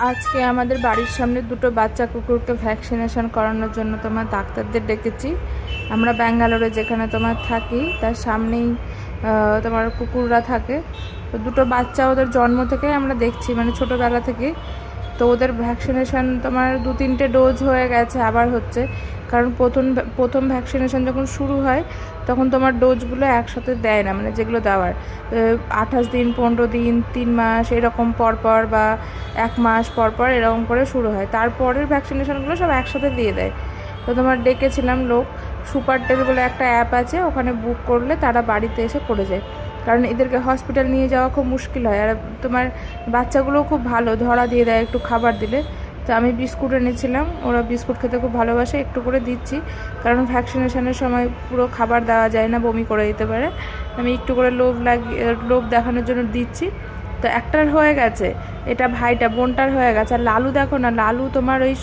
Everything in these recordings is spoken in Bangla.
আজকে আমাদের বাড়ির সামনে দুটো বাচ্চা কুকুরকে ভ্যাকসিনেশন করানোর জন্য তোমার ডাক্তারদের ডেকেছি। আমরা ব্যাঙ্গালোরে যেখানে তোমার থাকি তার সামনেই তোমার কুকুররা থাকে। তো দুটো বাচ্চা ওদের জন্ম থেকেই আমরা দেখছি, মানে ছোটোবেলা থেকে। তো ওদের ভ্যাকসিনেশন তোমার 2-3টে ডোজ হয়ে গেছে, আবার হচ্ছে। কারণ প্রথম ভ্যাকসিনেশন যখন শুরু হয় তখন তোমার ডোজগুলো একসাথে দেয় না, মানে যেগুলো দেওয়ার 28 দিন, 15 দিন, 3 মাস এরকম পরপর, বা 1 মাস পরপর এরকম করে শুরু হয়। তারপরের ভ্যাকসিনেশনগুলো সব একসাথে দিয়ে দেয়। তো তোমার ডেকেছিলাম লোক, সুপার টেল বলে একটা অ্যাপ আছে, ওখানে বুক করলে তারা বাড়িতে এসে করে যায়। কারণ এদেরকে হসপিটাল নিয়ে যাওয়া খুব মুশকিল হয়। আর তোমার বাচ্চাগুলোও খুব ভালো, ধরা দিয়ে দেয় একটু খাবার দিলে। তো আমি বিস্কুট এনেছিলাম, ওরা বিস্কুট খেতে খুব ভালোবাসে, একটু করে দিচ্ছি। কারণ ভ্যাকসিনেশনের সময় পুরো খাবার দেওয়া যায় না, বমি করে দিতে পারে। আমি একটু করে লোভ দেখানোর জন্য দিচ্ছি। তো একটার হয়ে গেছে, এটা ভাইটা, বোনটার হয়ে গেছে। আর লালু দেখো না, লালু তোমার ওই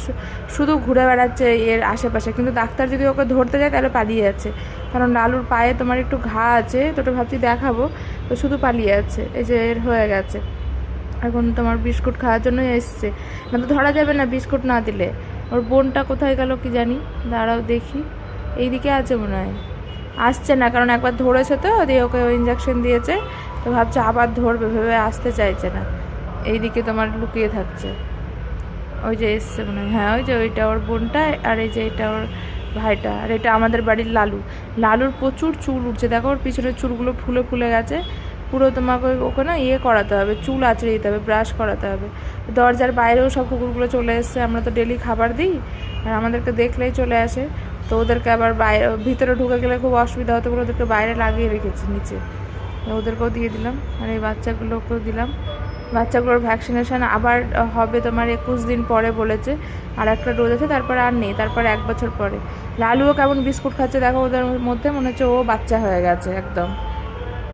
শুধু ঘুরে বেড়াচ্ছে এর আশেপাশে, কিন্তু ডাক্তার যদি ওকে ধরতে যায় তাহলে পালিয়ে যাচ্ছে। কারণ লালুর পায়ে তোমার একটু ঘা আছে, তো ওটা ভাবছি দেখাবো, তো শুধু পালিয়ে যাচ্ছে। এই যে এর হয়ে গেছে, এখন তোমার বিস্কুট খাওয়ার জন্য এসছে। না তো ধরা যাবে না বিস্কুট না দিলে। ওর বোনটা কোথায় গেল কি জানি, দাঁড়াও দেখি। এইদিকে আছে মনে হয়, আসছে না, কারণ একবার ধরেছে তো, দিয়ে ওকে ইঞ্জেকশন দিয়েছে। তো ভাবছে আবার ধরবে, ভেবে আসতে চাইছে না, এইদিকে তোমার লুকিয়ে থাকছে। ওই যে এসছে মনে হয়, হ্যাঁ ওই যে ওইটা ওর বোনটা, আর এই যে এটা ওর ভাইটা, আর এটা আমাদের বাড়ির লালু। লালুর প্রচুর চুল উঠছে, দেখো ওর পিছনের চুলগুলো ফুলে ফুলে গেছে পুরো। তোমাকে ওকে না করাতে হবে, চুল আঁচড়ে দিতে হবে, ব্রাশ করাতে হবে। দরজার বাইরেও সব কুকুরগুলো চলে এসছে, আমরা তো ডেলি খাবার দিই, আর আমাদেরকে দেখলেই চলে আসে। তো ওদেরকে আবার বাইরে, ভিতরে ঢুকে গেলে খুব অসুবিধা হতো বলে ওদেরকে বাইরে লাগিয়ে রেখেছি নিচে। ওদেরকেও দিয়ে দিলাম, আর এই বাচ্চাগুলোকেও দিলাম। বাচ্চাগুলোর ভ্যাকসিনেশান আবার হবে তোমার 21 দিন পরে বলেছে। আর একটা ডোজ আছে, তারপরে আর নেই, তারপরে 1 বছর পরে। লালুও কেমন বিস্কুট খাচ্ছে দেখো ওদের মধ্যে, মনে হচ্ছে ও বাচ্চা হয়ে গেছে একদম।